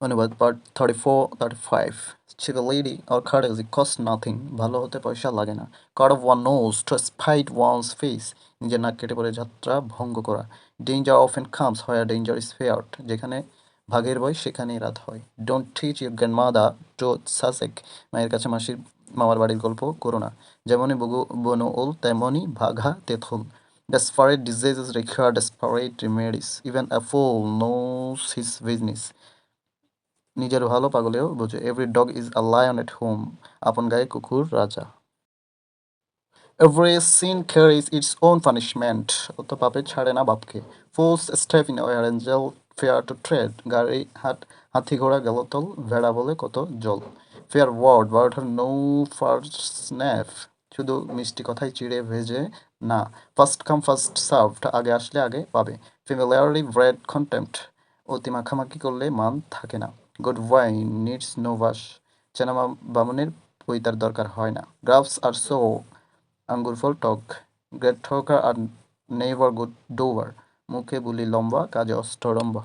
অনুবাদ part 34-35 Civility or courtesy costs nothing ভালো হতে পয়সা লাগে না cut off one nose to spite one's face নিজের নাক কেটে পড়ে যাত্রা ভঙ্গ করা danger often comes where danger is feared যেখানে ভাগের ভয় সেখানেই রাত হয় don't teach your grandmother to Sussex মায়ের কাছে মামার বাড়ির গল্প করো না যেমনই বনউল তেমনই বাঘা তেঁতুল Desperate diseases require desperate remedies. Even a fool knows his business. নিজের ভালো পাগলেও বোঝে every dog is a lion at home আপন গায়ে কুকুর রাজা every sin carries its own punishment অত পাপে ছাড়ে না বাপকে fools step in where angel fear to tread গাড়ি হাতি ঘোড়া গেলতল ভেড়া বলে কত জল fair word water no first snap শুধু মিষ্টি কথাই চিড়ে ভেজে না ফার্স্ট কাম ফার্স্ট সার্ভড আগে আসলে আগে পাবে ফেমিলিয়ারলি ব্রেড কন্টেম্পট অতি মাখামাখি করলে মান থাকে না good wine needs no wash চেনা বামুনের পৈতার দরকার হয় না গ্রাফস আর সো আঙ্গুর ফল টক গ্রেট ঠোকার আর নেইভার গুড ডোভার মুখে বুলি লম্বা কাজে অষ্টরম্বা